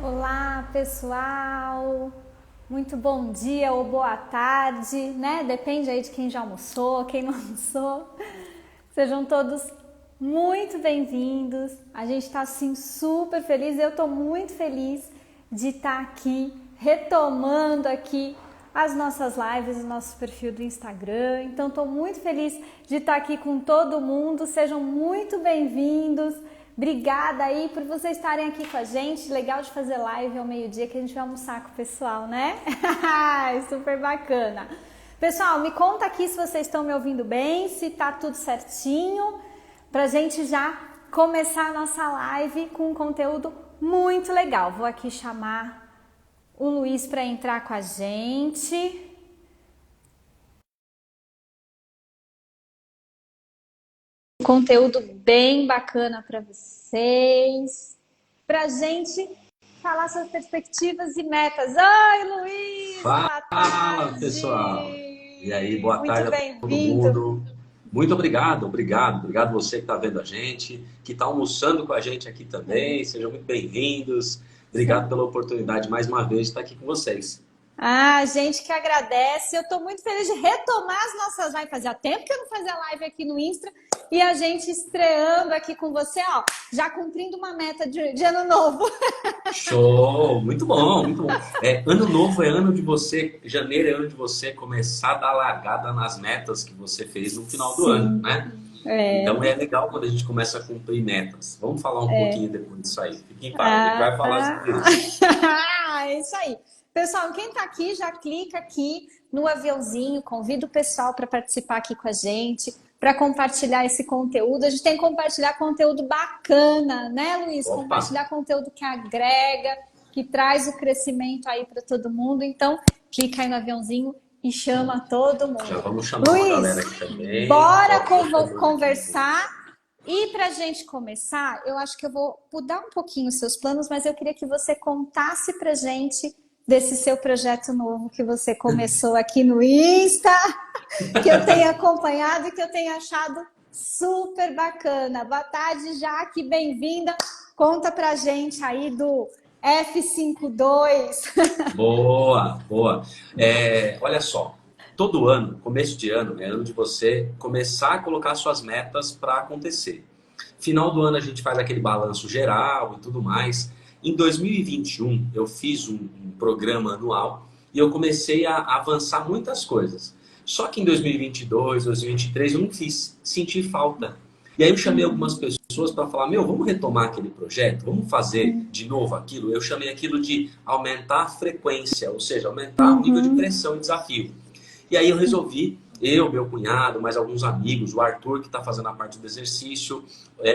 Olá, pessoal! Muito bom dia ou boa tarde, né? Depende aí de quem já almoçou, quem não almoçou. Sejam todos muito bem-vindos. A gente está assim super feliz. Eu estou muito feliz de estar aqui retomando aqui as nossas lives, o nosso perfil do Instagram. Então, estou muito feliz de estar aqui com todo mundo. Sejam muito bem-vindos. Obrigada aí por vocês estarem aqui com a gente. Legal de fazer live ao meio-dia que a gente vai almoçar com o pessoal, né? Super bacana. Pessoal, me conta aqui se vocês estão me ouvindo bem, se tá tudo certinho, pra gente já começar a nossa live com um conteúdo muito legal. Vou aqui chamar o Luiz para entrar com a gente. Conteúdo bem bacana para vocês, para a gente falar sobre perspectivas e metas. Oi, Luiz! Boa Fala, tarde! pessoal! E aí, boa Muito tarde a todo bem-vindo! mundo. Muito obrigado você que está vendo a gente, que está almoçando com a gente aqui também. Sejam muito bem-vindos. Obrigado pela oportunidade mais uma vez de estar aqui com vocês. A gente que agradece. Eu estou muito feliz de retomar as nossas lives. Fazia tempo que eu não fazia live aqui no Insta. E a gente estreando aqui com você, ó, já cumprindo uma meta de ano novo. Show! Muito bom, muito bom. Ano novo é ano de você, janeiro é ano de você começar a dar largada nas metas que você fez no final do ano, Sim, né? é. Então é legal quando a gente começa a cumprir metas. Vamos falar um pouquinho depois disso aí. Fique em paz, a gente vai falar sobre isso. É isso aí. Pessoal, quem está aqui já clica aqui no aviãozinho, convida o pessoal para participar aqui com a gente, para compartilhar esse conteúdo. A gente tem que compartilhar conteúdo bacana, né, Luiz? Opa! Compartilhar conteúdo que agrega, que traz o crescimento aí para todo mundo. Então, clica aí no aviãozinho e chama todo Já mundo. vamos chamar uma Luiz, galera aqui também. bora Ó, tô chamando aqui. conversar. E para a gente começar, eu acho que eu vou mudar um pouquinho os seus planos, mas eu queria que você contasse para gente desse seu projeto novo que você começou aqui no Insta, que eu tenho acompanhado e que eu tenho achado super bacana. Boa tarde, Jaque, bem-vinda. Conta pra gente aí do F52. Boa, boa. Olha só, todo ano, começo de ano, é ano de você começar a colocar suas metas para acontecer. Final do ano a gente faz aquele balanço geral e tudo mais. Em 2021 eu fiz um programa anual e eu comecei a avançar muitas coisas. Só que em 2022, 2023 eu não fiz, senti falta. E aí eu chamei algumas pessoas para falar, meu, vamos retomar aquele projeto? Vamos fazer de novo aquilo? Eu chamei aquilo de aumentar a frequência, ou seja, aumentar o nível de pressão e desafio. E aí eu resolvi, meu cunhado, mais alguns amigos, o Arthur que está fazendo a parte do exercício,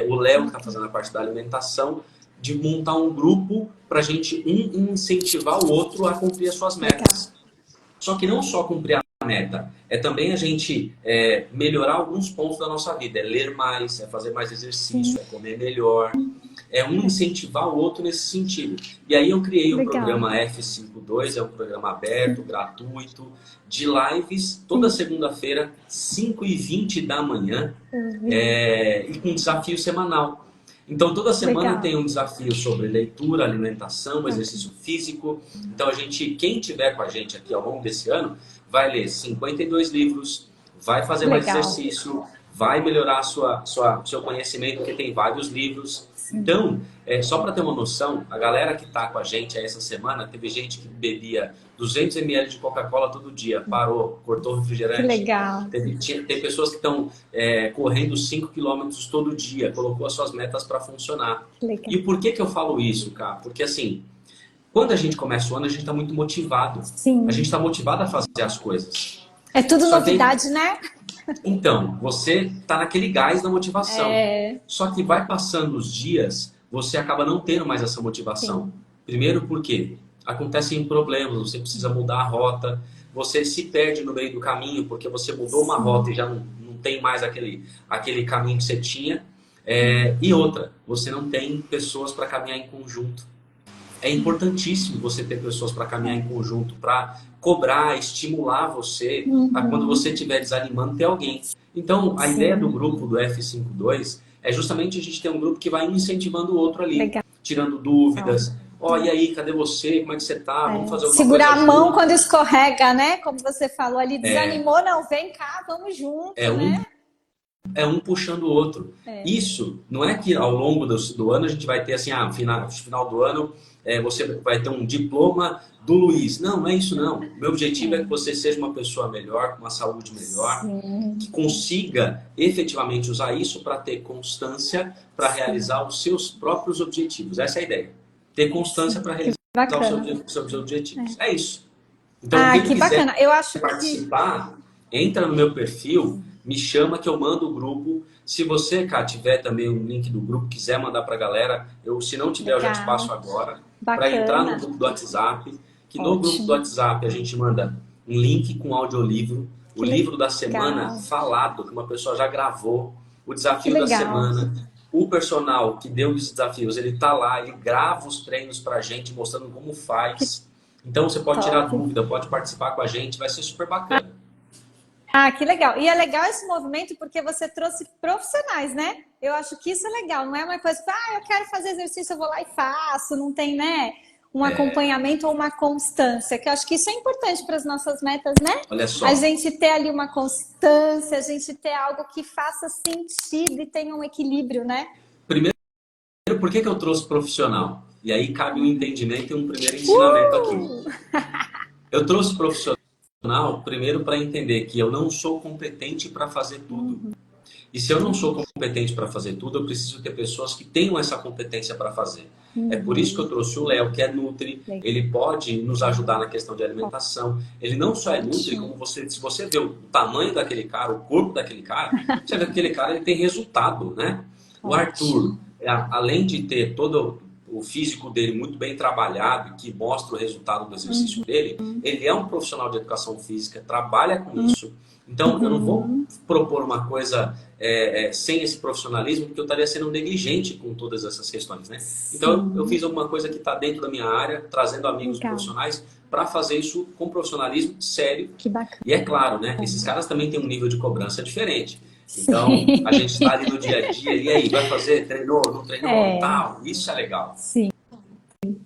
o Léo que está fazendo a parte da alimentação, de montar um grupo para a gente incentivar o outro a cumprir as suas metas. Só que não só cumprir a meta, é também a gente melhorar alguns pontos da nossa vida. É ler mais, é fazer mais exercício, é comer melhor. É um incentivar o outro nesse sentido. E aí eu criei o Legal. programa F52, é um programa aberto, gratuito, de lives, toda segunda-feira, 5h20 da manhã, e com desafio semanal. Então, toda semana Legal. tem um desafio sobre leitura, alimentação, exercício físico. Então, quem tiver com a gente aqui ao longo desse ano, vai ler 52 livros, vai fazer mais Legal. exercício, vai melhorar seu conhecimento, porque tem vários livros. Então, só para ter uma noção, a galera que está com a gente essa semana, teve gente que bebia 200 ml de Coca-Cola todo dia, parou, cortou o refrigerante. Que legal. Tem pessoas que estão correndo 5 quilômetros todo dia, colocou as suas metas para funcionar. Legal. E por que eu falo isso, cara? Porque assim, quando a gente começa o ano, a gente está muito motivado. Sim. A gente está motivado a fazer as coisas. É tudo Só que novidade, né? Então, você tá naquele gás da motivação. Só que vai passando os dias, você acaba não tendo mais essa motivação. Primeiro porque acontecem problemas, você precisa mudar a rota, você se perde no meio do caminho porque você mudou uma rota e já não tem mais aquele caminho que você tinha. E outra, você não tem pessoas para caminhar em conjunto. É importantíssimo você ter pessoas para caminhar em conjunto, para cobrar, estimular você, a quando você estiver desanimando, ter alguém. Então, a ideia do grupo do F52 é justamente a gente ter um grupo que vai incentivando o outro ali, Legal. tirando dúvidas, Ó, e aí, cadê você? Como é que você tá? Vamos fazer alguma Segurar coisa a mão junto? quando escorrega, né? Como você falou ali, É, desanimou, não, vem cá, vamos é junto, um né? é um puxando o outro. É, Isso não é que ao longo do ano a gente vai ter assim, final do ano você vai ter um diploma do Luiz. Não, não é isso não. Meu objetivo é que você seja uma pessoa melhor, com uma saúde melhor, que sim, consiga efetivamente usar isso para ter constância para sim, realizar os seus próprios objetivos. Essa é a ideia. Ter constância sim. para Que realizar bacana. os seus objetivos. É isso. Então, Ah, quem que quiser bacana. Eu acho que. participar, entra no meu perfil, me chama que eu mando o grupo. Se você, cá, tiver também um link do grupo, quiser mandar para a galera, se não tiver, eu já te passo Legal, agora, para entrar no bacana, grupo do WhatsApp, que no grupo do ótimo. WhatsApp a gente manda um link com audiolivro, o Que livro da semana legal, falado, que uma pessoa já gravou, o que desafio da legal. semana, o personal que deu os desafios, ele tá lá, ele grava os treinos pra gente, mostrando como Que faz. Então você pode tirar top. dúvida, pode participar com a gente, vai ser super bacana. Ah, que legal. E é legal esse movimento porque você trouxe profissionais, né? Eu acho que isso é legal. Não é uma coisa que, eu quero fazer exercício, eu vou lá e faço. Não tem, né? Um acompanhamento ou uma constância, que eu acho que isso é importante para as nossas metas, né? Olha A só, gente ter ali uma constância, a gente ter algo que faça sentido e tenha um equilíbrio, né? primeiro, por que que eu trouxe profissional? E aí cabe um entendimento e um primeiro ensinamento aqui. Uh! Eu trouxe profissional primeiro para entender que eu não sou competente para fazer tudo. E se eu não sou competente para fazer tudo, eu preciso ter pessoas que tenham essa competência para fazer. É por isso que eu trouxe o Léo, que é Nutri. Ele pode nos ajudar na questão de alimentação. Ele não só é Nutri, como Ótimo. se você vê o tamanho daquele cara, o corpo daquele cara, você vê que aquele cara ele tem resultado, né? O Arthur, Ótimo. além de ter todo o físico dele muito bem trabalhado, que mostra o resultado do exercício dele, ele é um profissional de educação física, trabalha com isso. Então, eu não vou propor uma coisa sem esse profissionalismo, porque eu estaria sendo negligente com todas essas questões, né? Então, eu Sim. fiz alguma coisa que está dentro da minha área, trazendo amigos Legal. profissionais para fazer isso com profissionalismo sério. Que bacana. E é claro, né? Esses caras também têm um nível de cobrança diferente. Então, a Sim. gente está ali no dia a dia, e aí, vai fazer? Treinou? Não treinou? E É, tal. Isso é legal. sim.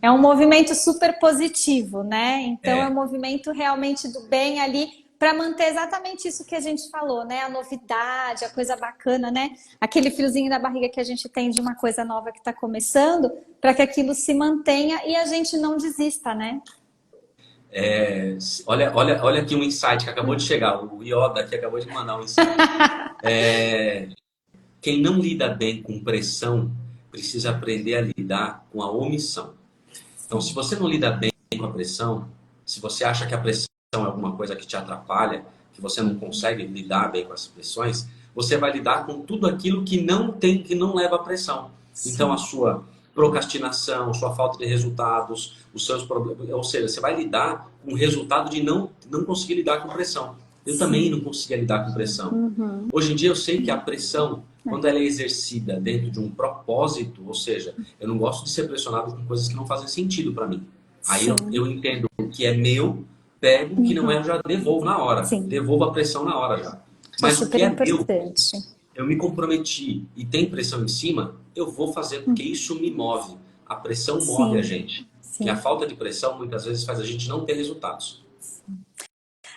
É um movimento super positivo, né? Então é um É, movimento realmente do bem ali para manter exatamente isso que a gente falou, né? A novidade, a coisa bacana, né? Aquele friozinho na barriga que a gente tem de uma coisa nova que está começando, para que aquilo se mantenha e a gente não desista, né? olha aqui um insight que acabou de chegar. O Yoda aqui acabou de mandar um insight. Quem não lida bem com pressão precisa aprender a lidar com a omissão. Então, se Sim, você não lida bem com a pressão, se você acha que a pressão é alguma coisa que te atrapalha, que você não consegue lidar bem com as pressões, você vai lidar com tudo aquilo que não tem, que não leva à pressão. Então, a sim, sua procrastinação, sua falta de resultados, os seus problemas, ou seja, você vai lidar com o resultado de não conseguir lidar com pressão. Eu também sim. não conseguia lidar com pressão. Uhum. Hoje em dia eu sei que a pressão, É, quando ela é exercida dentro de um propósito, ou seja, eu não gosto de ser pressionado com coisas que não fazem sentido para mim. Aí eu sim, entendo o que é meu, pego, o que não é, eu já devolvo na hora. sim. Devolvo a pressão na hora já. Isso é Mas o super que é meu, importante. eu me comprometi e tem pressão em cima, eu vou fazer porque isso me move. A pressão move a Sim, gente. E a sim. falta de pressão muitas vezes faz a gente não ter resultados.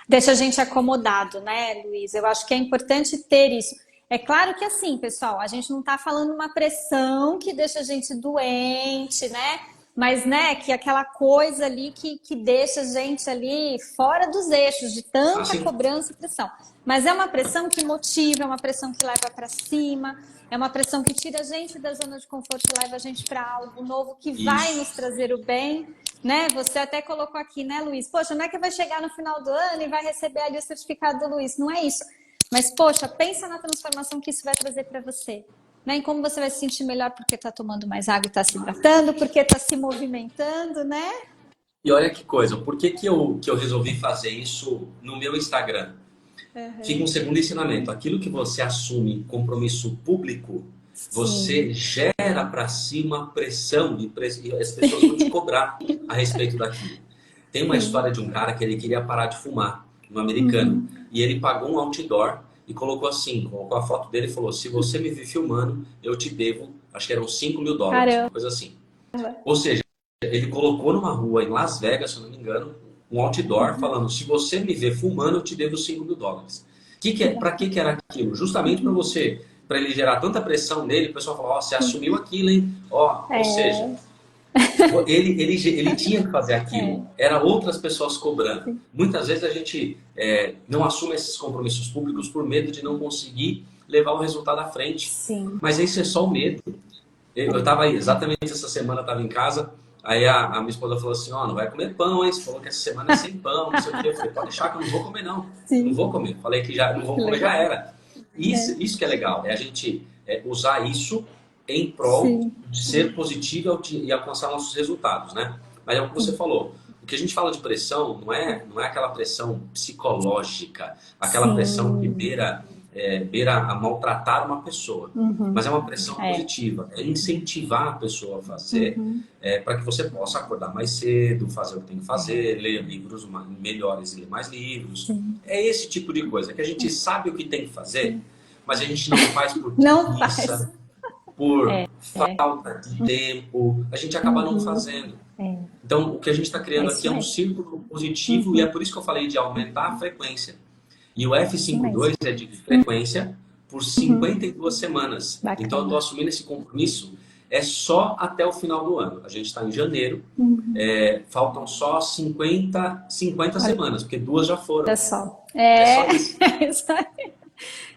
Deixa a gente acomodado, né, Luiz? Eu acho que é importante ter isso. É claro que assim, pessoal, a gente não está falando uma pressão que deixa a gente doente, né? Mas, né, que aquela coisa ali que deixa a gente ali fora dos eixos de tanta Assim, cobrança e pressão. Mas é uma pressão que motiva, é uma pressão que leva para cima, é uma pressão que tira a gente da zona de conforto e leva a gente para algo novo que vai nos isso. trazer o bem, né? Você até colocou aqui, né, Luiz? Poxa, não é que vai chegar no final do ano e vai receber ali o certificado do Luiz. Não é isso. Mas, poxa, pensa na transformação que isso vai trazer para você. Né? Em como você vai se sentir melhor porque está tomando mais água e está se hidratando, porque está se movimentando, né? E olha que coisa, por que que eu resolvi fazer isso no meu Instagram? Fica um Uhum. segundo ensinamento. Aquilo que você assume compromisso público, Sim. você gera para si uma pressão e as pessoas vão te cobrar a respeito daquilo. Tem uma Sim. história de um cara que ele queria parar de fumar, um americano, Uhum. e ele pagou um outdoor e colocou assim, colocou a foto dele e falou: se você me vir filmando, eu te devo, acho que eram US$ 5.000, uma Caramba. coisa assim. Ou seja, ele colocou numa rua em Las Vegas, se eu não me engano, um outdoor falando: se você me ver fumando, eu te devo $5.000. Para que era aquilo? Justamente para você, para ele gerar tanta pressão nele, o pessoal falou: ó, você assumiu aquilo, hein? Ó, ou seja, ele tinha que fazer aquilo. Era outras pessoas cobrando. Muitas vezes a gente não assume esses compromissos públicos por medo de não conseguir levar o resultado à frente. Sim. Mas isso é só o medo. Eu estava exatamente essa semana, estava em casa, aí a minha esposa falou assim: ó, não vai comer pão, hein? Você falou que essa semana é sem pão, não sei o quê. Eu falei: pode deixar que eu não vou comer, não. Sim. Não vou comer. Falei que já não vou comer, já era. Isso que é legal, é a gente usar isso em prol de ser positivo e alcançar nossos resultados, né? Mas é o que você falou. O que a gente fala de pressão não é aquela pressão psicológica, aquela pressão que beira a maltratar uma pessoa. Mas é uma pressão positiva, é incentivar a pessoa a fazer para que você possa acordar mais cedo, fazer o que tem que fazer, ler livros melhores e ler mais livros. É esse tipo de coisa, que a gente sabe o que tem que fazer, mas a gente não faz por preguiça, por falta de tempo, a gente acaba não fazendo. Então, o que a gente está criando aqui é um círculo positivo e é por isso que eu falei de aumentar a frequência. E o F52 é de frequência por 52 semanas. Bacana. Então, eu estou assumindo esse compromisso só até o final do ano. A gente está em janeiro, faltam só 50 semanas, porque 2 já foram. É só. É só isso. Isso aí.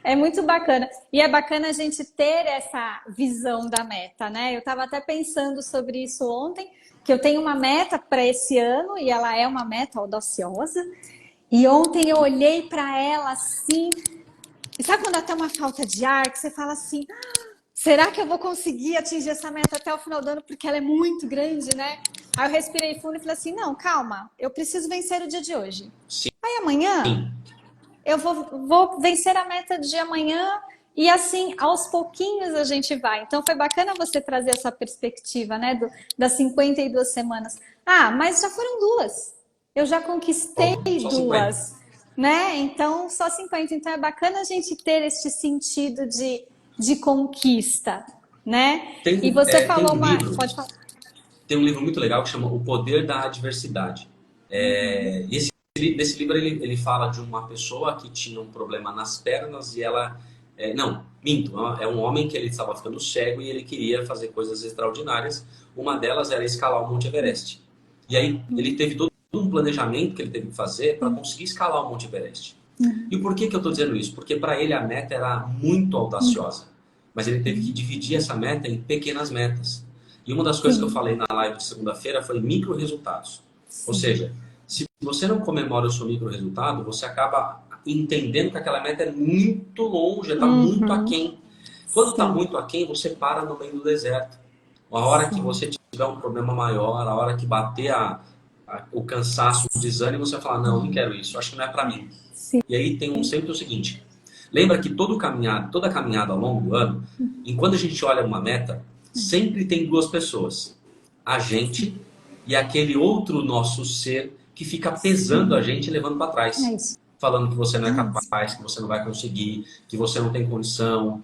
É muito bacana. E é bacana a gente ter essa visão da meta, né? Eu estava até pensando sobre isso ontem, que eu tenho uma meta para esse ano e ela é uma meta audaciosa. E ontem eu olhei para ela assim, e sabe quando até uma falta de ar, que você fala assim: será que eu vou conseguir atingir essa meta até o final do ano, porque ela é muito grande, né? Aí eu respirei fundo e falei assim: não, calma, eu preciso vencer o dia de hoje. Sim. Aí amanhã eu vou vencer a meta de amanhã e assim, aos pouquinhos a gente vai. Então foi bacana você trazer essa perspectiva, né, das 52 semanas. Ah, mas já foram 2. Eu já conquistei só 2, 50. né? Então, só 50. Então, é bacana a gente ter este sentido de conquista, né? E você falou pode falar. Tem um livro muito legal que chama O Poder da Adversidade. Nesse livro ele fala de uma pessoa que tinha um problema nas pernas e ela... não, minto. É um homem que ele estava ficando cego e ele queria fazer coisas extraordinárias. Uma delas era escalar o Monte Everest. E aí ele teve todo um planejamento que ele teve que fazer para conseguir escalar o Monte Everest. E por que eu estou dizendo isso? Porque para ele a meta era muito audaciosa, mas ele teve que dividir essa meta em pequenas metas. E uma das coisas que eu falei na live de segunda-feira foi micro resultados. Ou seja, se você não comemora o seu micro resultado, você acaba entendendo que aquela meta é muito longe, está muito aquém. Quando está muito aquém, você para no meio do deserto. A hora que você tiver um problema maior, a hora que bater o cansaço, o desânimo, você vai falar: não quero isso, acho que não é para mim. E aí tem sempre o seguinte: lembra que toda caminhada ao longo do ano, enquanto a gente olha uma meta, sempre tem 2 pessoas: a gente e aquele outro nosso ser que fica pesando a gente e levando para trás, falando que você não é capaz, que você não vai conseguir, que você não tem condição,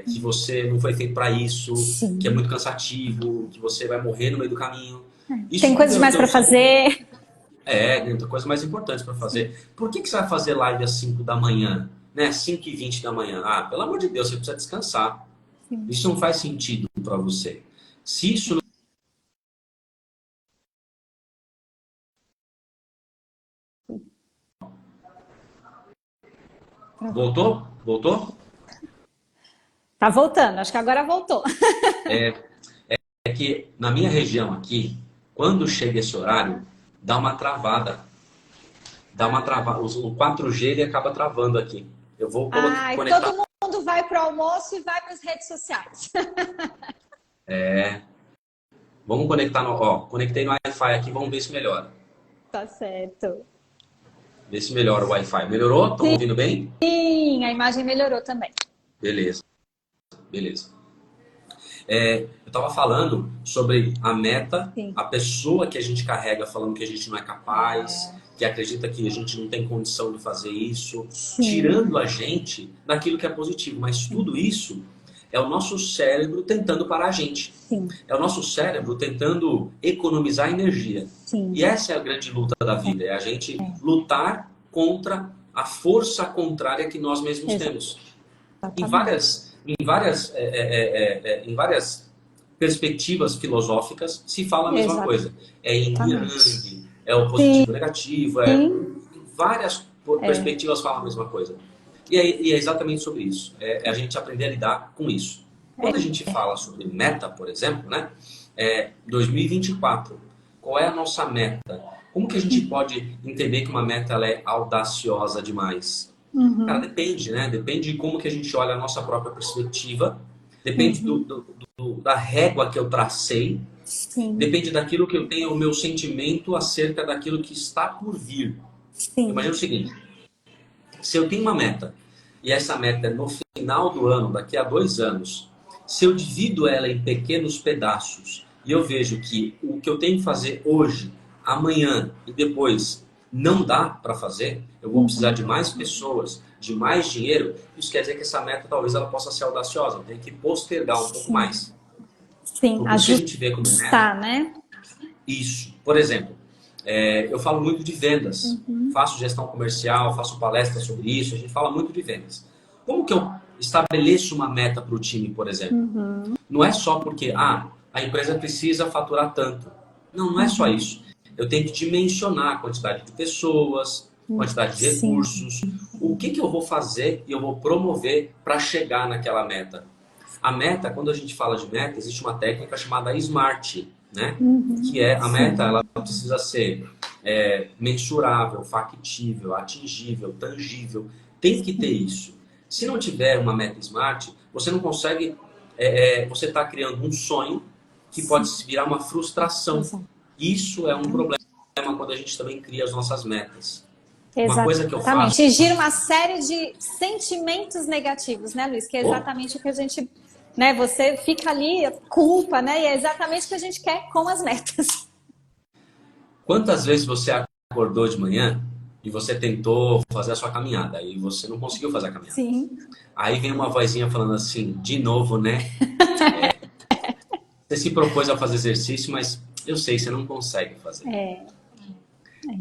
que você não foi feito para isso, que é muito cansativo, que você vai morrer no meio do caminho. Tem coisas demais para fazer. Tem coisas mais importantes para fazer. Por que você vai fazer live às 5 da manhã? Né? 5h20 da manhã? Ah, pelo amor de Deus, você precisa descansar. Isso não faz sentido para você. Se isso não... Voltou? Tá voltando, acho que agora voltou. É que na minha região aqui, quando chega esse horário, dá uma travada. O 4G ele acaba travando aqui. Eu vou conectar. Todo mundo vai para o almoço e vai para as redes sociais. Vamos conectar conectei no Wi-Fi aqui, vamos ver se melhora. Tá certo. Ver se melhora o Wi-Fi. Melhorou? Estão ouvindo bem? Sim, a imagem melhorou também. Beleza. Eu estava falando sobre a meta, a pessoa que a gente carrega falando que a gente não é capaz, que acredita que a gente não tem condição de fazer isso, tirando a gente daquilo que é positivo. Mas tudo isso É o nosso cérebro tentando parar a gente. Sim. É o nosso cérebro tentando economizar energia. Sim. E essa é a grande luta da vida, é a gente lutar contra a força contrária que nós mesmos temos. Em várias perspectivas filosóficas se fala a mesma coisa. É yin e yang, é o positivo e negativo, várias perspectivas falam a mesma coisa. E é exatamente sobre isso. É a gente aprender a lidar com isso. Quando a gente fala sobre meta, por exemplo, né? 2024, qual é a nossa meta? Como que a gente pode entender que uma meta ela é audaciosa demais? Cara, depende, né? Depende de como que a gente olha a nossa própria perspectiva. Depende da régua que eu tracei. Sim. Depende daquilo que eu tenho, o meu sentimento acerca daquilo que está por vir. Sim. Imagina o seguinte. Se eu tenho uma meta, e essa meta é no final do ano, daqui a 2 anos, se eu divido ela em pequenos pedaços, e eu vejo que o que eu tenho que fazer hoje, amanhã e depois não dá para fazer, eu vou precisar de mais pessoas, de mais dinheiro, isso quer dizer que essa meta talvez ela possa ser audaciosa, eu tenho que postergar um pouco mais. Sim, porque se a gente vê como meta, né? Isso. Por exemplo, eu falo muito de vendas. Faço gestão comercial, faço palestras sobre isso, a gente fala muito de vendas. Como que eu estabeleço uma meta para o time, por exemplo? Não é só porque a empresa precisa faturar tanto. Não é só isso. Eu tenho que dimensionar a quantidade de pessoas, quantidade de recursos, o que eu vou fazer e eu vou promover para chegar naquela meta. A meta, quando a gente fala de meta, existe uma técnica chamada SMART, né? Que é a meta, ela precisa ser mensurável, factível, atingível, tangível. Tem que ter isso. Se não tiver uma meta SMART, você não consegue. Você está criando um sonho que pode virar uma frustração. Isso é um problema quando a gente também cria as nossas metas. Uma coisa que eu faço. E gira uma série de sentimentos negativos, né, Luiz? Que é exatamente o que a gente. Né, você fica ali, culpa, né? E é exatamente o que a gente quer com as metas. Quantas vezes você acordou de manhã e você tentou fazer a sua caminhada e você não conseguiu fazer a caminhada? Sim. Aí vem uma vozinha falando assim, de novo, né? Você se propôs a fazer exercício, mas eu sei, você não consegue fazer.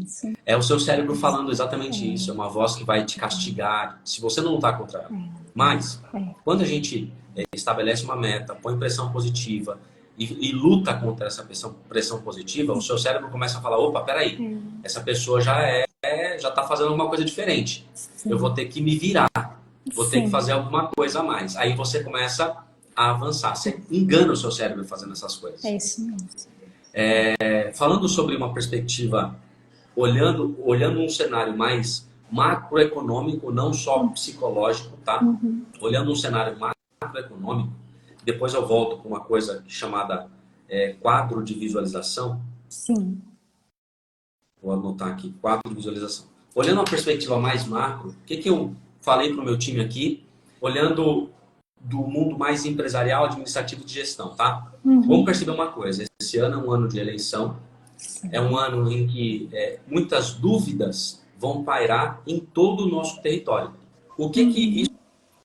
Isso. É o seu cérebro falando exatamente isso. É uma voz que vai te castigar se você não lutar contra ela. Mas, quando a gente estabelece uma meta, põe pressão positiva e luta contra essa pressão positiva, o seu cérebro começa a falar, opa, peraí, essa pessoa já está fazendo alguma coisa diferente. Eu vou ter que me virar, vou ter que fazer alguma coisa a mais. Aí você começa a avançar. Você engana o seu cérebro fazendo essas coisas. É isso mesmo. Falando sobre uma perspectiva, olhando um cenário mais macroeconômico, não só psicológico, tá? Olhando um cenário macroeconômico, depois eu volto com uma coisa chamada quadro de visualização. Sim. Vou anotar aqui, quadro de visualização. Olhando uma perspectiva mais macro, o que eu falei para o meu time aqui, olhando do mundo mais empresarial, administrativo de gestão, tá? Vamos perceber uma coisa, esse ano é um ano de eleição, é um ano em que muitas dúvidas vão pairar em todo o nosso território. O que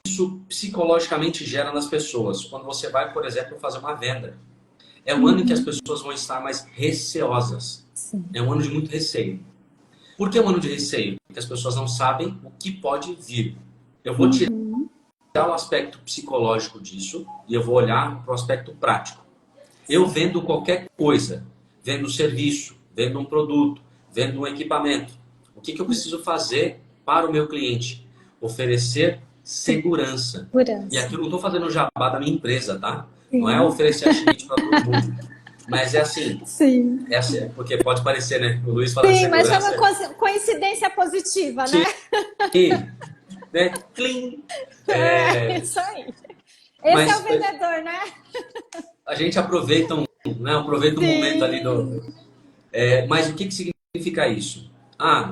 isso psicologicamente gera nas pessoas? Quando você vai, por exemplo, fazer uma venda. É um ano em que as pessoas vão estar mais receosas. É um ano de muito receio. Por que é um ano de receio? Porque as pessoas não sabem o que pode vir. Eu vou tirar o aspecto psicológico disso e eu vou olhar para o aspecto prático. Eu vendo qualquer coisa, vendo um serviço, vendo um produto, vendo um equipamento. O que eu preciso fazer para o meu cliente? Oferecer segurança. E aqui eu não estou fazendo jabá da minha empresa, tá? Não é oferecer a Schmidt para todo mundo. Mas é assim. Sim. Porque pode parecer, né? O Luiz fala Sim, segurança. mas é uma coincidência positiva, né? Sim. Né? Clean. Isso aí. Esse é o vendedor, né? A gente aproveita um momento ali mas o que significa isso?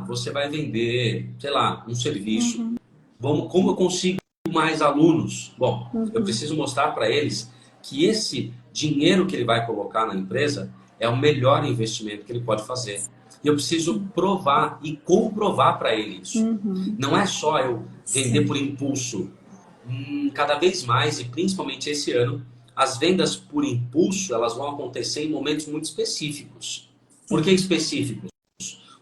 Você vai vender, sei lá, um serviço. Como eu consigo mais alunos? Bom, eu preciso mostrar para eles que esse dinheiro que ele vai colocar na empresa é o melhor investimento que ele pode fazer. E eu preciso provar e comprovar para ele isso. Não é só eu vender por impulso. Cada vez mais, e principalmente esse ano, as vendas por impulso, elas vão acontecer em momentos muito específicos. Por que Sim, específicos?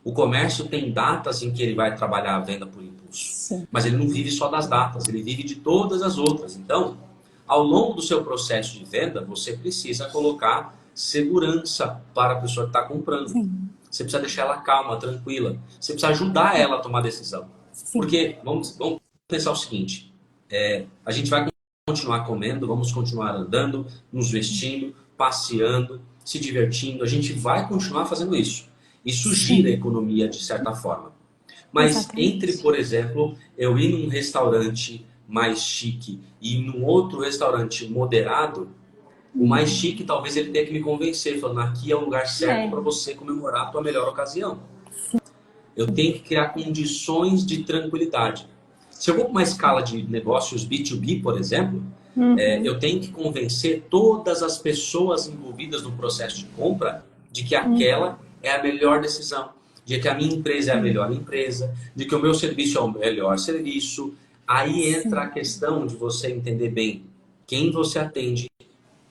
O comércio tem datas em que ele vai trabalhar a venda por impulso, sim, mas ele não vive só das datas, ele vive de todas as outras. Então, ao longo do seu processo de venda, você precisa colocar segurança para a pessoa que está comprando. sim, Você precisa deixar ela calma, tranquila. Você precisa ajudar ela a tomar decisão. sim, Porque, vamos pensar o seguinte, a gente vai continuar comendo, vamos continuar andando, nos vestindo, passeando, se divertindo. A gente vai continuar fazendo isso. Isso gira a sim, economia de certa forma. Mas entre, exatamente. por exemplo, eu ir num restaurante mais chique e ir num outro restaurante moderado, o mais chique talvez ele tenha que me convencer, falando aqui é o lugar certo É, para você comemorar a tua melhor ocasião. Eu tenho que criar condições de tranquilidade. Se eu vou para uma escala de negócios B2B, por exemplo, uhum, eu tenho que convencer todas as pessoas envolvidas no processo de compra de que uhum, aquela é a melhor decisão, de que a minha empresa é a sim, melhor empresa, de que o meu serviço é o melhor serviço. Aí entra a sim, questão de você entender bem quem você atende,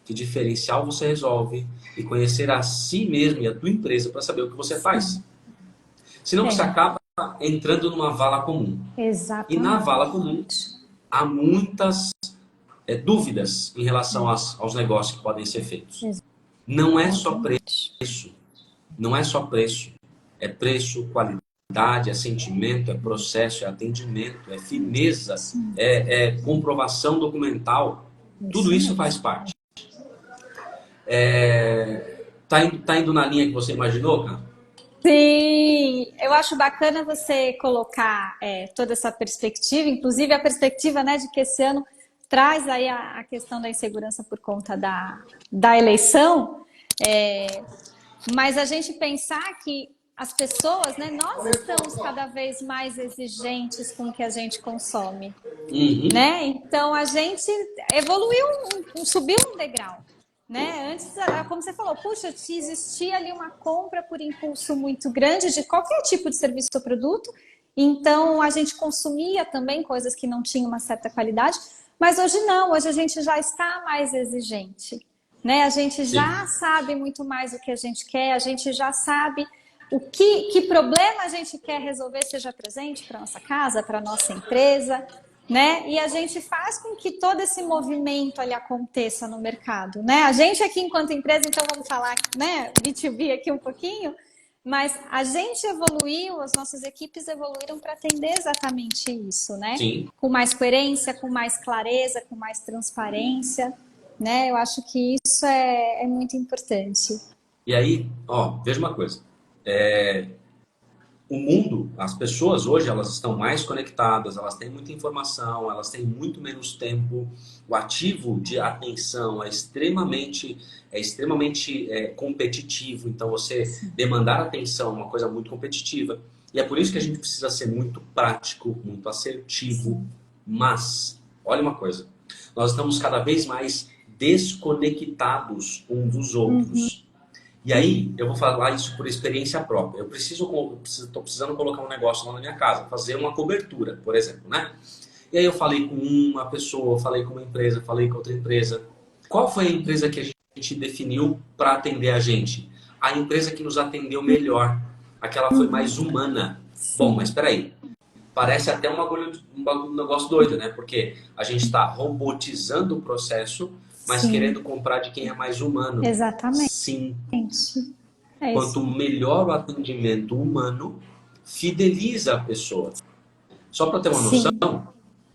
que diferencial você resolve e conhecer a si mesmo e a tua empresa para saber o que você faz. sim. Senão você É, acaba entrando numa vala comum. E na vala comum exatamente. há muitas dúvidas em relação aos negócios que podem ser feitos. Não é só Exatamente. preço, não é só preço. É preço, qualidade, é sentimento, é processo, é atendimento, é fineza, Sim, é comprovação documental. Tudo isso isso faz mesmo. parte. Tá indo na linha que você imaginou, cara? Sim, eu acho bacana você colocar toda essa perspectiva, inclusive a perspectiva, né, de que esse ano traz aí a questão da insegurança por conta da eleição, mas a gente pensar que as pessoas, né, nós estamos cada vez mais exigentes com o que a gente consome, Uhum. né? Então a gente evoluiu, subiu um degrau. Né? Antes, como você falou, puxa, existia ali uma compra por impulso muito grande de qualquer tipo de serviço ou produto, então a gente consumia também coisas que não tinham uma certa qualidade, mas hoje não, hoje a gente já está mais exigente, né? A gente Sim. já sabe muito mais o que a gente quer, a gente já sabe que problema a gente quer resolver seja presente para nossa casa, para nossa empresa, né? E a gente faz com que todo esse movimento ali aconteça no mercado, né? A gente aqui enquanto empresa, então vamos falar, né, B2B aqui um pouquinho, mas a gente evoluiu, as nossas equipes evoluíram para atender exatamente isso, né? Sim. Com mais coerência, com mais clareza, com mais transparência, né? Eu acho que isso é muito importante. E aí, ó, veja uma coisa. O mundo, as pessoas hoje, elas estão mais conectadas, elas têm muita informação, elas têm muito menos tempo. O ativo de atenção é extremamente competitivo. Então, você demandar atenção é uma coisa muito competitiva. E é por isso que a gente precisa ser muito prático, muito assertivo. Sim. Mas, olha uma coisa, nós estamos cada vez mais desconectados um dos Uhum. outros. E aí, eu vou falar isso por experiência própria. Estou precisando colocar um negócio lá na minha casa, fazer uma cobertura, por exemplo, né? E aí eu falei com uma pessoa, falei com uma empresa, falei com outra empresa. Qual foi a empresa que a gente definiu para atender a gente? A empresa que nos atendeu melhor, aquela foi Uhum. mais humana. Bom, mas Sim. espera aí. Parece até um negócio doido, né? Porque a gente está robotizando o processo, mas Sim. querendo comprar de quem é mais humano. Exatamente. Sim, É quanto isso. melhor o atendimento humano, fideliza a pessoa. Só para ter uma noção, Sim.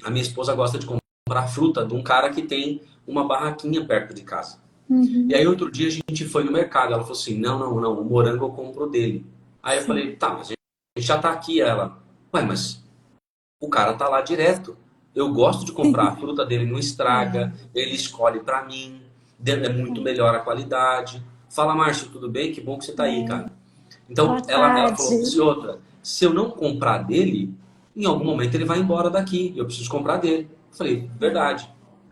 a minha esposa gosta de comprar fruta de um cara que tem uma barraquinha perto de casa. E Uhum. aí outro dia a gente foi no mercado, ela falou assim, não, não, não, o morango eu compro dele. Aí eu Sim. falei, tá, mas a gente já tá aqui. Ela, ué, mas o cara tá lá direto. Eu gosto de comprar, a fruta dele não É. estraga, ele escolhe para mim, é muito melhor a qualidade. Fala, Márcio, tudo bem? Que bom que você tá aí, cara. Então, Boa ela falou, tarde. e outra, se eu não comprar dele, em algum momento ele vai embora daqui, eu preciso comprar dele. Eu falei, verdade.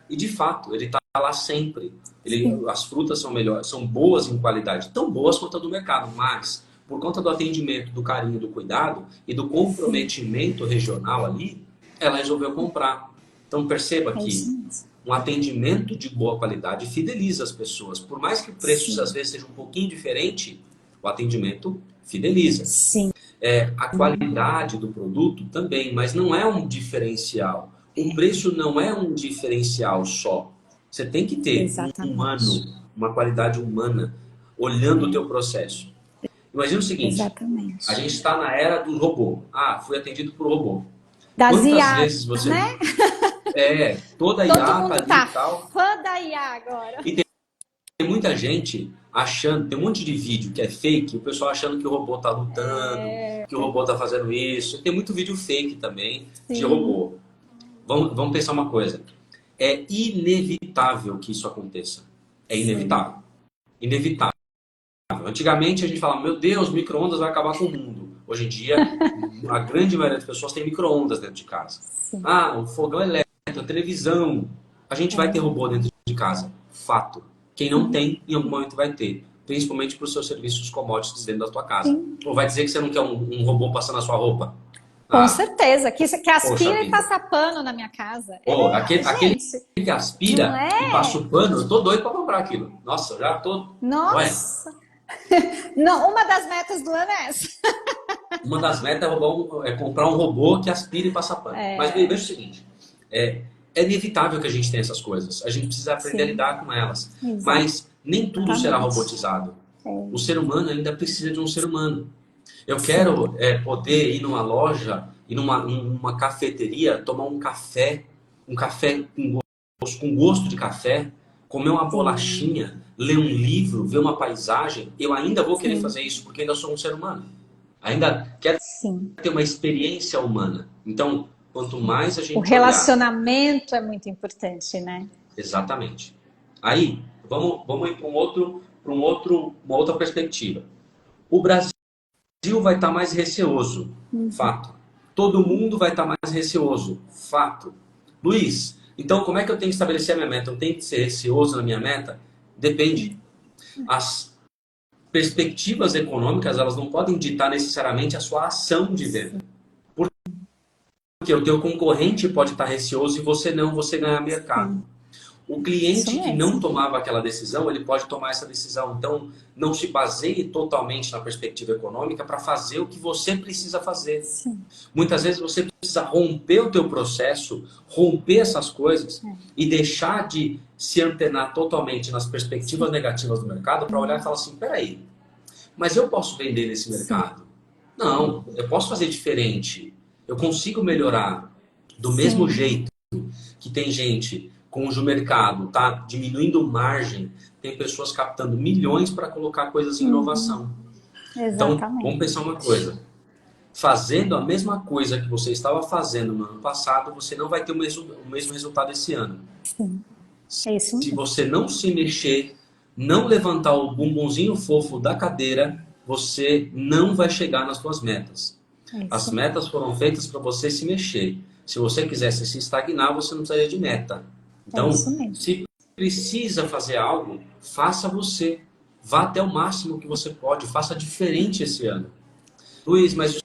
E de fato, ele está lá sempre. Sim. As frutas são melhores, são boas em qualidade, tão boas quanto a do mercado, mas por conta do atendimento, do carinho, do cuidado e do Sim. comprometimento regional ali, ela resolveu comprar. Então perceba É isso que mesmo. um atendimento de boa qualidade fideliza as pessoas. Por mais que o preço às vezes seja um pouquinho diferente, o atendimento fideliza. Sim. A qualidade do produto também, mas não é um diferencial. O preço não é um diferencial só. Você tem que ter um Exatamente. humano, uma qualidade humana, olhando o teu processo. Imagina o seguinte, a Exatamente. gente está na era do robô. Ah, fui atendido por robô. Das Quantas IAs, vezes você... né? toda Todo IA tá mundo ali e tá tal. fã da IA agora. E tem muita gente achando, tem um monte de vídeo que é fake, o pessoal achando que o robô tá lutando, que o robô tá fazendo isso. Tem muito vídeo fake também de Sim, robô. Vamos pensar uma coisa. É inevitável que isso aconteça. É sim. inevitável. Inevitável. Antigamente a gente falava, meu Deus, micro-ondas vai acabar com o mundo. Hoje em dia, a grande maioria das pessoas tem micro-ondas dentro de casa. Sim. Ah, o fogão elétrico, a televisão. A gente vai ter É. robô dentro de casa. Fato. Quem não tem, em algum momento vai ter. Principalmente para os seus serviços commodities dentro da tua casa. Sim. Ou vai dizer que você não quer um robô passando a sua roupa? Com Ah, certeza. Que poxa aspira e vida. passa pano na minha casa. Pô, É, aquele gente, que não aspira e passa é? o pano, eu tô doido para comprar aquilo. Nossa, eu já tô. Ué, Nossa. Não, uma das metas do ano é essa. uma das metas é comprar um robô que aspira e passa pano. Mas veja o É, seguinte: é, é inevitável que a gente tenha essas coisas. A gente precisa aprender a sim, lidar com elas. Mas nem tudo será exatamente. robotizado. O ser humano ainda precisa de um ser humano. Eu Sim, quero poder ir numa loja, ir numa cafeteria, tomar um café com gosto de café, comer uma sim, bolachinha, ler um livro, ver uma paisagem. Eu ainda vou querer sim, fazer isso porque ainda sou um ser humano. Ainda quero sim. ter uma experiência humana. Então, quanto mais a O gente olhar, relacionamento é muito importante, né? exatamente. Aí, vamos ir uma outra perspectiva. O Brasil vai estar mais receoso, fato. Todo mundo vai estar mais receoso, fato. Luiz, então como é que eu tenho que estabelecer a minha meta? Eu tenho que ser receoso na minha meta? Depende. As perspectivas econômicas, elas não podem ditar necessariamente a sua ação de venda. Porque o teu concorrente pode estar receoso e você não, você ganhar mercado. Sim, O isso cliente que não mesmo. tomava aquela decisão, ele pode tomar essa decisão. Então, não se baseie totalmente na perspectiva econômica para fazer o que você precisa fazer. Sim, Muitas vezes você precisa romper o teu processo, romper essas coisas é, e deixar de se antenar totalmente nas perspectivas negativas do mercado para olhar e falar assim, peraí, mas eu posso vender nesse sim, mercado? Não, eu posso fazer diferente. Eu consigo melhorar do mesmo sim, jeito que tem gente cujo mercado está diminuindo margem, tem pessoas captando milhões para colocar coisas em inovação. Então, vamos exatamente. pensar uma coisa. Fazendo a mesma coisa que você estava fazendo no ano passado, você não vai ter o mesmo resultado esse ano. Sim, é isso Se mesmo. você não se mexer, não levantar o bumbumzinho fofo da cadeira, você não vai chegar nas suas metas. É As isso mesmo. metas foram feitas para você se mexer. Se você quisesse se estagnar, você não precisaria de meta. É Então, isso mesmo. se precisa fazer algo, faça você. Vá até o máximo que você pode. Faça diferente esse ano. Luiz, mas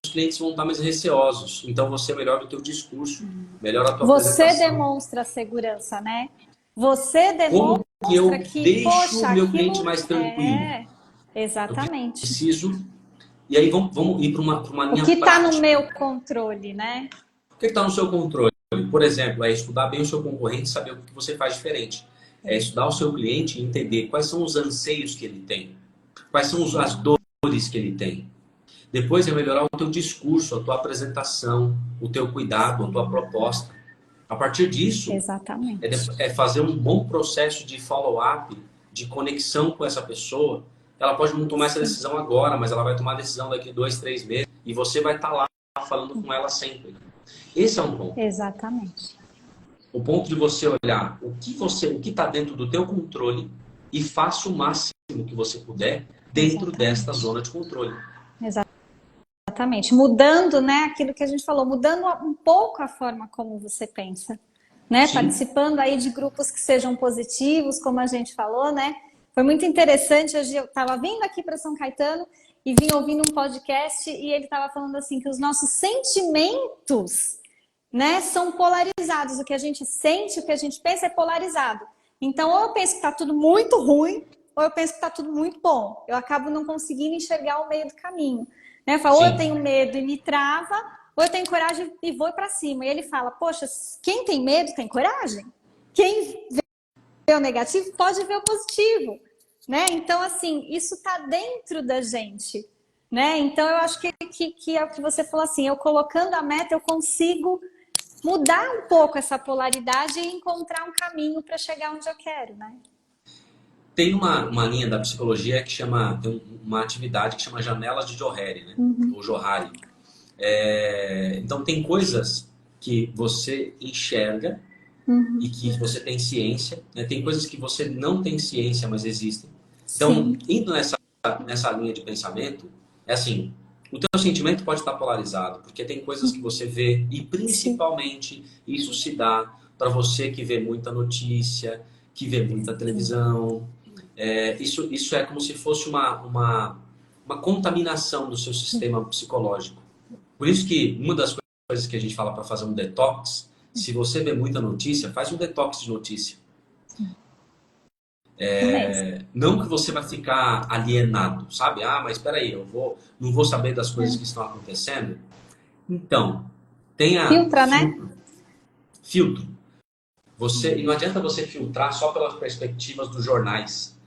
os clientes vão estar mais receosos. Então, você melhora o teu discurso, melhora a tua Você apresentação. demonstra segurança, né? Você Como que eu demonstra que, deixo o poxa, meu cliente aquilo mais tranquilo? é Eu exatamente. preciso. E aí vamos ir para uma O linha que está no prática. meu controle, né? O que está no seu controle? Por exemplo, é estudar bem o seu concorrente e saber o que você faz diferente. É estudar o seu cliente e entender quais são os anseios que ele tem, quais são as dores que ele tem. Depois é melhorar o teu discurso, a tua apresentação, o teu cuidado, a tua proposta. A partir disso, Exatamente. é fazer um bom processo de follow-up, de conexão com essa pessoa. Ela pode não tomar essa Sim, decisão agora, mas ela vai tomar a decisão daqui 2, 3 meses e você vai estar lá falando com ela sempre. Esse é um ponto. exatamente. O ponto de você olhar o que está dentro do teu controle e faça o máximo que você puder dentro desta Exatamente. zona de controle. Exatamente. Mudando, né, aquilo que a gente falou, mudando um pouco a forma como você pensa, né? Sim, Participando aí de grupos que sejam positivos, como a gente falou, né? Foi muito interessante. Hoje eu estava vindo aqui para São Caetano e vim ouvindo um podcast e ele estava falando assim que os nossos sentimentos né, são polarizados. O que a gente sente, o que a gente pensa é polarizado. Então, ou eu penso que está tudo muito ruim, ou eu penso que está tudo muito bom. Eu acabo não conseguindo enxergar o meio do caminho. Né? Eu falo, ou eu Sim. tenho medo e me trava, ou eu tenho coragem e vou para cima. E ele fala, poxa, quem tem medo tem coragem. Quem vê o negativo pode ver o positivo. Né? Então, assim, isso está dentro da gente. Né? Então, eu acho que é o que você falou assim, eu colocando a meta, eu consigo mudar um pouco essa polaridade e encontrar um caminho para chegar onde eu quero, né? Tem uma linha da psicologia que chama, tem uma atividade que chama janelas de Johari, né? Ou Johari. Então tem coisas que você enxerga e que você tem ciência, né? Tem coisas que você não tem ciência, mas existem. Então, Sim. indo nessa linha de pensamento, é assim, o teu sentimento pode estar polarizado, porque tem coisas que você vê, e principalmente isso se dá para você que vê muita notícia, que vê muita televisão. Isso é como se fosse uma contaminação do seu sistema psicológico. Por isso que uma das coisas que a gente fala para fazer um detox, se você vê muita notícia, faz um detox de notícia. Não que você vai ficar alienado, sabe? Ah, mas espera aí, não vou saber das coisas que estão acontecendo. Então, tenha Filtra, né? filtro. E não adianta você filtrar só pelas perspectivas dos jornais.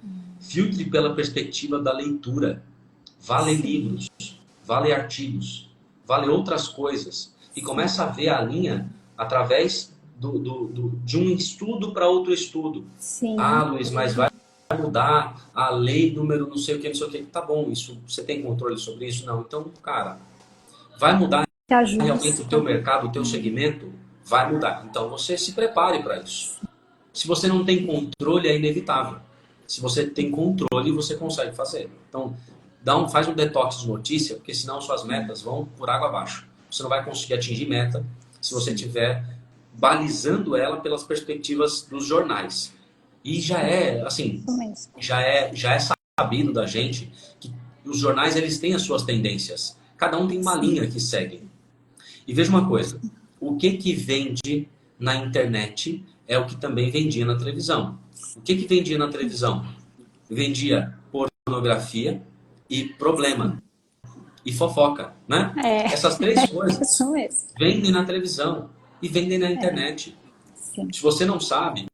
Filtre pela perspectiva da leitura. Vá ler livros, vá ler artigos, vá ler outras coisas. E começa a ver a linha através de um estudo para outro estudo. Sim. Ah, Luiz, mas vai mudar a lei número não sei o que, não sei o que. Tá bom, isso, você tem controle sobre isso? Não. Então, cara, vai mudar realmente o teu mercado, o teu segmento? Vai mudar. Então, você se prepare para isso. Se você não tem controle, é inevitável. Se você tem controle, você consegue fazer. Então, faz um detox de notícia, porque senão suas metas vão por água abaixo. Você não vai conseguir atingir meta se você estiver balizando ela pelas perspectivas dos jornais. E já é, assim, já é sabido da gente que os jornais, eles têm as suas tendências. Cada um tem uma linha que segue. E veja uma coisa, o que vende na internet é o que também vendia na televisão. O que vendia na televisão? Vendia pornografia e problema. E fofoca, né? Essas três coisas vendem na televisão e vendem na internet. Se você não sabe,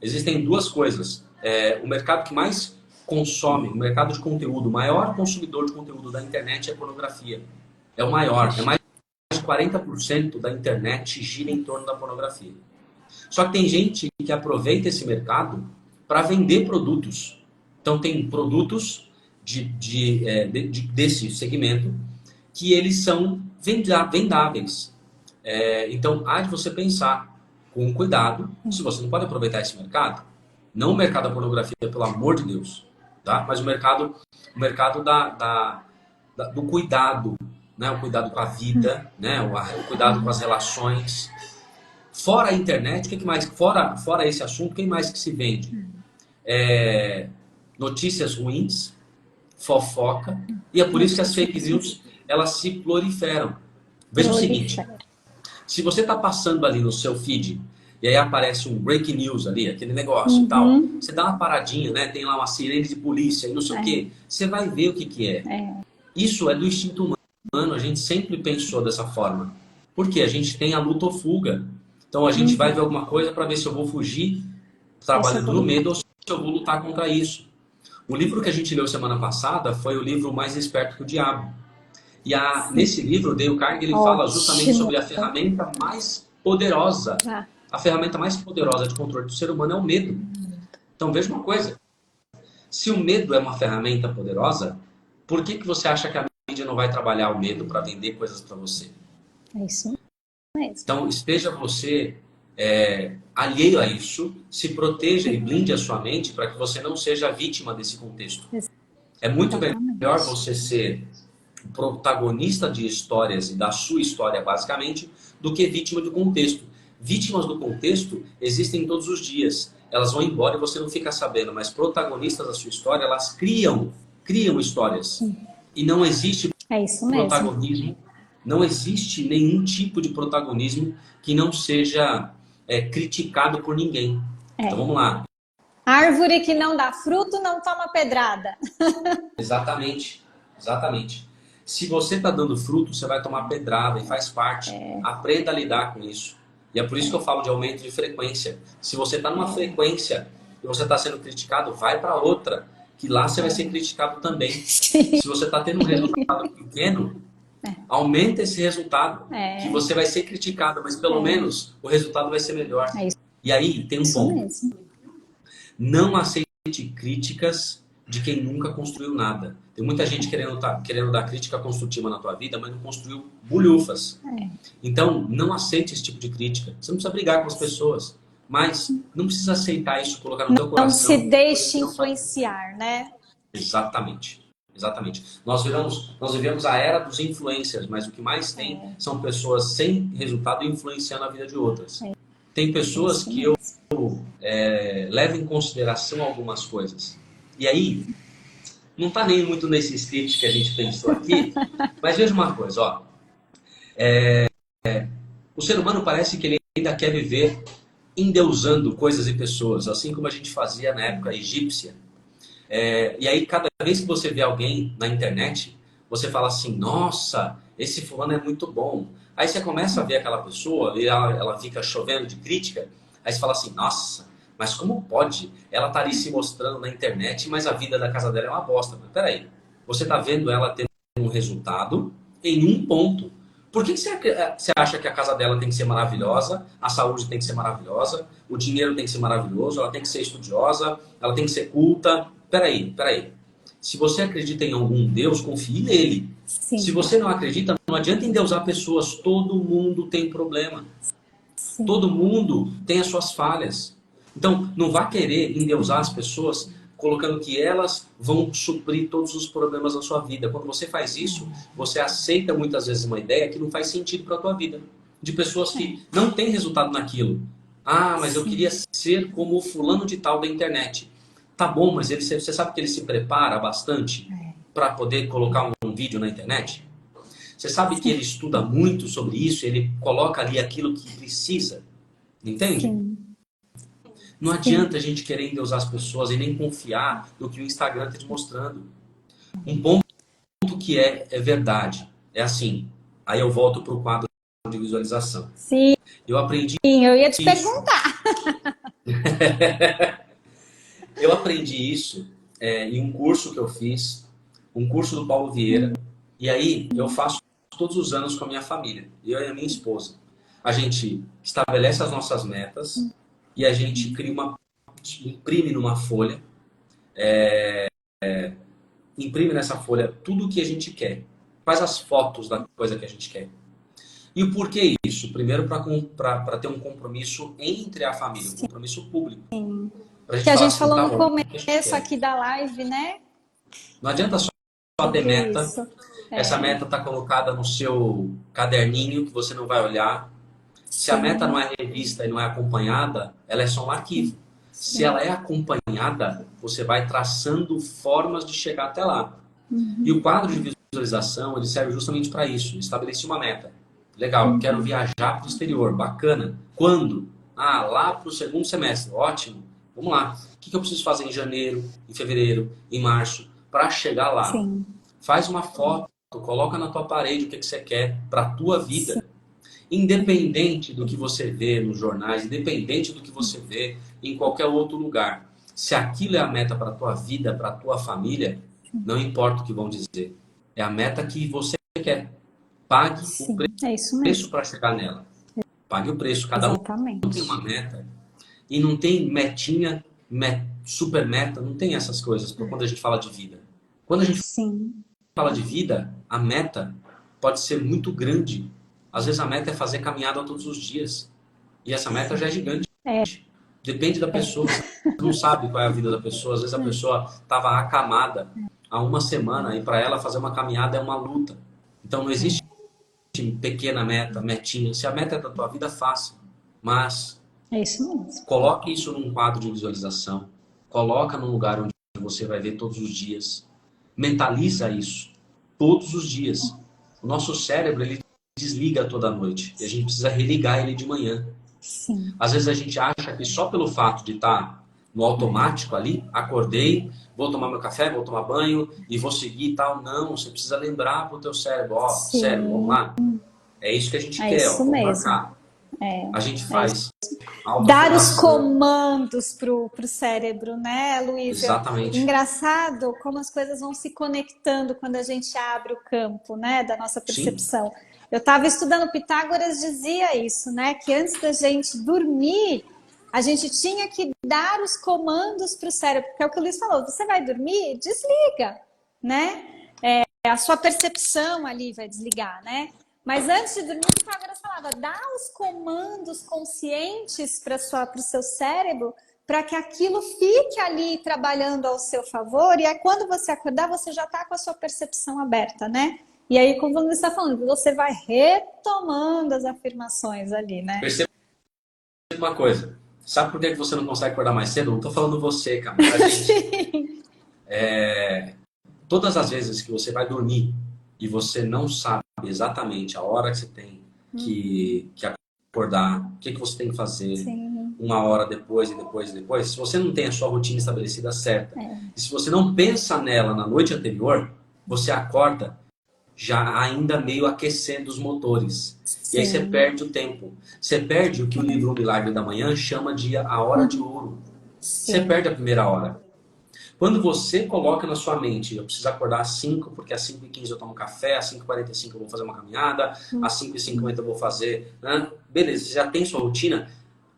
existem duas coisas. O mercado que mais consome, o mercado de conteúdo, o maior consumidor de conteúdo da internet é a pornografia. É o maior, é mais de 40% da internet gira em torno da pornografia. Só que tem gente que aproveita esse mercado para vender produtos. Então tem produtos desse segmento que eles são vendáveis. Então há de você pensar com cuidado se você não pode aproveitar esse mercado. Não o mercado da pornografia, pelo amor de Deus, tá? Mas o mercado do cuidado, né? O cuidado com a vida, né? O cuidado com as relações. Fora a internet, o que mais? Fora esse assunto, o que mais que se vende? Notícias ruins, fofoca, e é por isso que as fake news, elas se proliferam. Veja o seguinte, se você está passando ali no seu feed, e aí aparece um breaking news ali, aquele negócio e tal, você dá uma paradinha, né? Tem lá uma sirene de polícia e não sei o quê, você vai ver o que é. Isso é do instinto humano, a gente sempre pensou dessa forma. Por quê? A gente tem a luta ou fuga. Então a gente vai ver alguma coisa para ver se eu vou fugir trabalhando no medo ou se eu vou lutar contra isso. O livro que a gente leu semana passada foi o livro Mais Esperto que o Diabo. E nesse livro, o Dale Carnegie, ele fala justamente sobre a ferramenta mais poderosa. A ferramenta mais poderosa de controle do ser humano é o medo. Então veja uma coisa. Se o medo é uma ferramenta poderosa, por que você acha que a mídia não vai trabalhar o medo para vender coisas para você? É isso mesmo. Então esteja você alheio a isso, se proteja e blinde a sua mente para que você não seja vítima desse contexto. É muito melhor você ser protagonista de histórias e da sua história, basicamente, do que vítima do contexto. Vítimas do contexto existem todos os dias. Elas vão embora e você não fica sabendo, mas protagonistas da sua história, elas criam histórias. E não existe protagonismo Não existe nenhum tipo de protagonismo que não seja criticado por ninguém. Então É. vamos lá. Árvore que não dá fruto não toma pedrada. Exatamente. Exatamente. Se você está dando fruto, você vai tomar pedrada e faz parte. Aprenda a lidar com isso. E é por isso que eu falo de aumento de frequência. Se você está numa frequência e você está sendo criticado, vai para outra, que lá você vai ser criticado também. Sim. Se você está tendo um resultado pequeno, aumenta esse resultado, que você vai ser criticado, mas pelo menos o resultado vai ser melhor. É isso, E aí tem um isso ponto. mesmo. Não aceite críticas de quem nunca construiu nada. Tem muita gente querendo dar crítica construtiva na tua vida, mas não construiu bulhufas. Então, não aceite esse tipo de crítica. Você não precisa brigar com as pessoas, mas não precisa aceitar isso, colocar no teu Não coração. se deixe influenciar, né? Exatamente. Exatamente. Nós vivemos a era dos influencers, mas o que mais tem são pessoas sem resultado influenciando a vida de outras. Tem pessoas que eu levo em consideração algumas coisas. E aí, não está nem muito nesse script que a gente pensou aqui, mas veja uma coisa, ó. O ser humano parece que ele ainda quer viver endeusando coisas e pessoas, assim como a gente fazia na época egípcia. E aí, cada vez que você vê alguém na internet, você fala assim, nossa, esse fulano é muito bom. Aí você começa a ver aquela pessoa e ela fica chovendo de crítica. Aí você fala assim, nossa, mas como pode? Ela tá ali se mostrando na internet, mas a vida da casa dela é uma bosta. Mas peraí, você tá vendo ela tendo um resultado em um ponto. Por que você acha que a casa dela tem que ser maravilhosa, a saúde tem que ser maravilhosa, o dinheiro tem que ser maravilhoso, ela tem que ser estudiosa, ela tem que ser culta? Peraí. Se você acredita em algum Deus, confie nele. Sim. Se você não acredita, não adianta endeusar pessoas. Todo mundo tem problema. Sim. Todo mundo tem as suas falhas. Então, não vá querer endeusar as pessoas colocando que elas vão suprir todos os problemas da sua vida. Quando você faz isso, você aceita muitas vezes uma ideia que não faz sentido para a tua vida. De pessoas que não têm resultado naquilo. Ah, mas eu queria ser como o fulano de tal da internet. Tá bom, mas você sabe que ele se prepara bastante para poder colocar um vídeo na internet? Você sabe que ele estuda muito sobre isso, ele coloca ali aquilo que precisa, entende? Sim. Não adianta a gente querer endeusar as pessoas e nem confiar no que o Instagram está te mostrando. Um ponto que é verdade, é assim, aí eu volto para o quadro de visualização. Sim, eu aprendi eu ia te isso. perguntar. Eu aprendi isso em um curso que eu fiz, um curso do Paulo Vieira, e aí eu faço todos os anos com a minha família, eu e a minha esposa. A gente estabelece as nossas metas e a gente imprime numa folha, imprime nessa folha tudo o que a gente quer, faz as fotos da coisa que a gente quer. E o porquê isso? Primeiro, para ter um compromisso entre a família, um compromisso público. Que a gente assim, falou tá no bom, começo aqui da live, né? Não adianta só ter meta. Isso. Essa meta está colocada no seu caderninho que você não vai olhar. Se a meta não é revista e não é acompanhada, ela é só um arquivo. Se ela é acompanhada, você vai traçando formas de chegar até lá. E o quadro de visualização, ele serve justamente para isso. Estabeleci uma meta. Legal, quero viajar para o exterior. Bacana. Quando? Ah, lá para o segundo semestre. Ótimo. Vamos lá. O que eu preciso fazer em janeiro, em fevereiro, em março, para chegar lá? Sim. Faz uma foto, coloca na tua parede o que você quer para a tua vida. Sim. Independente do que você vê nos jornais, independente do que você vê em qualquer outro lugar. Se aquilo é a meta para a tua vida, para a tua família, não importa o que vão dizer. É a meta que você quer. Pague o preço para chegar nela. Pague o preço. Cada um tem uma meta. E não tem metinha, super meta, não tem essas coisas quando a gente fala de vida. Quando a gente fala de vida, a meta pode ser muito grande. Às vezes a meta é fazer caminhada todos os dias. E essa meta já é gigante. Depende da pessoa. Você não sabe qual é a vida da pessoa. Às vezes a pessoa estava acamada há uma semana e para ela fazer uma caminhada é uma luta. Então não existe pequena meta, metinha. Se a meta é da tua vida, faça. Mas coloque isso num quadro de visualização. Coloca num lugar onde você vai ver todos os dias. Mentaliza isso todos os dias. O nosso cérebro, ele desliga toda noite e a gente precisa religar ele de manhã. Sim. Às vezes a gente acha que só pelo fato de estar no automático ali, acordei, vou tomar meu café, vou tomar banho e vou seguir e tal. Não, você precisa lembrar pro teu cérebro, ó, cérebro, vamos lá. É isso que a gente quer, ó, isso vamos mesmo. marcar. A gente faz Dar os autoafirmação. comandos pro cérebro, né, Luiz? Exatamente. Engraçado como as coisas vão se conectando quando a gente abre o campo, né, da nossa Sim, percepção. Eu estava estudando Pitágoras, dizia isso, né, que antes da gente dormir, a gente tinha que dar os comandos para o cérebro, porque é o que o Luiz falou, você vai dormir? Desliga, né? A sua percepção ali vai desligar, né? Mas antes de dormir, o Pitágoras falava, dá os comandos conscientes para o seu cérebro para que aquilo fique ali trabalhando ao seu favor, e aí quando você acordar, você já está com a sua percepção aberta, né? E aí, como você está falando, você vai retomando as afirmações ali, né? perceba uma coisa. Sabe por que você não consegue acordar mais cedo? Não tô falando você, cara, mas a gente. Sim. Todas as vezes que você vai dormir e você não sabe exatamente a hora que você tem que acordar, o que você tem que fazer, Sim. uma hora depois e depois e depois, se você não tem a sua rotina estabelecida certa, e se você não pensa nela na noite anterior, você acorda já ainda meio aquecendo os motores. E aí você Sim. perde o tempo. Você perde o que o livro O Milagre da Manhã chama de a hora de ouro. Você Sim. perde a primeira hora. Quando você coloca na sua mente, eu preciso acordar às 5, porque às 5h15 eu tomo café, às 5h45 eu vou fazer uma caminhada, às 5h50 eu vou fazer... Né? Beleza, você já tem sua rotina,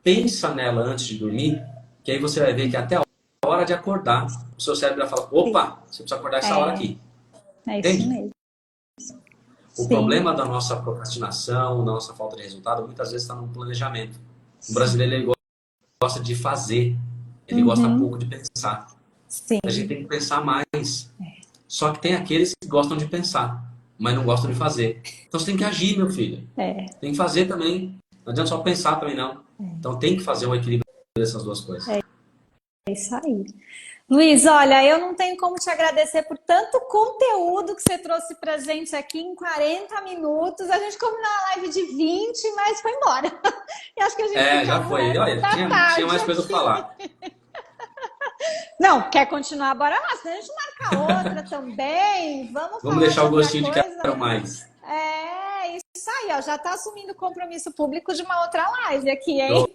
pensa nela antes de dormir, que aí você vai ver que até a hora de acordar, o seu cérebro vai falar, opa, você precisa acordar essa hora aqui. É isso Entende? mesmo. O Sim. problema da nossa procrastinação, da nossa falta de resultado, muitas vezes está no planejamento. O brasileiro ele gosta de fazer, ele gosta pouco de pensar. Sim. A gente tem que pensar mais. Só que tem aqueles que gostam de pensar, mas não gostam de fazer. Então você tem que agir, meu filho. Tem que fazer também. Não adianta só pensar também, não. Então tem que fazer um equilíbrio dessas duas coisas. É isso aí. Luiz, olha, eu não tenho como te agradecer por tanto conteúdo que você trouxe pra gente aqui em 40 minutos. A gente combinou uma live de 20, mas foi embora. E acho que a gente fica Já foi. Olha, tinha mais coisa pra falar. Não, quer continuar? Bora lá, senão a gente marca outra também. Vamos falar deixar de o gostinho de outra coisa. quero mais. É, isso aí, ó. Já tá assumindo compromisso público de uma outra live aqui, hein?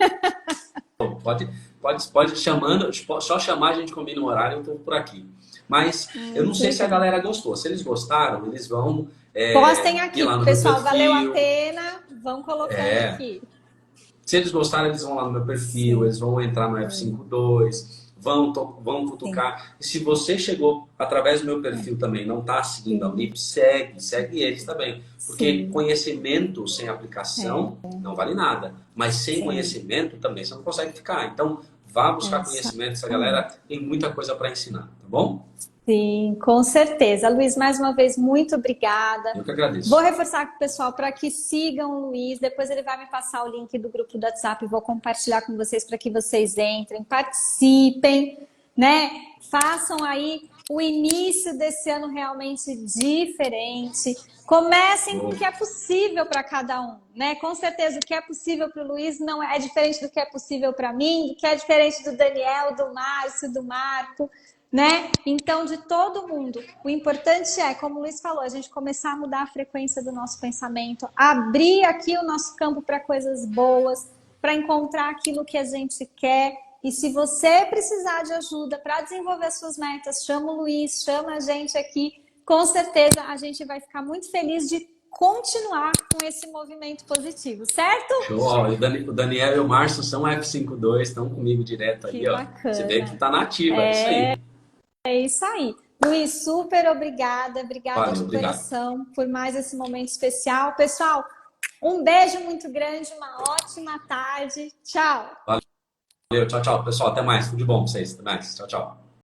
Pode chamando, só chamar, a gente combina um horário, eu tô por aqui. Mas eu não sei se a galera gostou. Se eles gostaram, eles vão postem aqui, ir lá no pessoal. meu perfil. Valeu a pena. Vão colocando aqui. Se eles gostaram, eles vão lá no meu perfil, eles vão entrar no F52, vão cutucar. E se você chegou através do meu perfil também, não está seguindo a Unip, segue eles também. Porque conhecimento sem aplicação não vale nada. Mas sem conhecimento também você não consegue ficar. Então, vá buscar conhecimento. Essa galera tem muita coisa para ensinar, tá bom? Sim, com certeza. Luiz, mais uma vez, muito obrigada. Eu que agradeço. Vou reforçar com o pessoal para que sigam o Luiz. Depois ele vai me passar o link do grupo do WhatsApp e vou compartilhar com vocês para que vocês entrem, participem, né? Façam aí o início desse ano realmente diferente. Comecem com o que é possível para cada um, né? Com certeza o que é possível para o Luiz não é diferente do que é possível para mim, do que é diferente do Daniel, do Márcio, do Marco, né? Então, de todo mundo, o importante é, como o Luiz falou, a gente começar a mudar a frequência do nosso pensamento, abrir aqui o nosso campo para coisas boas, para encontrar aquilo que a gente quer. E se você precisar de ajuda para desenvolver as suas metas, chama o Luiz, chama a gente aqui. Com certeza a gente vai ficar muito feliz de continuar com esse movimento positivo, certo? Show. O Daniel e o Márcio são F52, estão comigo direto aí, ó. Você vê que tá nativa, é isso aí. É isso aí. Luiz, super obrigada. Obrigada de Obrigado. coração por mais esse momento especial. Pessoal, um beijo muito grande, uma ótima tarde. Tchau. Valeu, tchau, tchau. Pessoal, até mais. Tudo de bom pra vocês. Até mais. Tchau, tchau.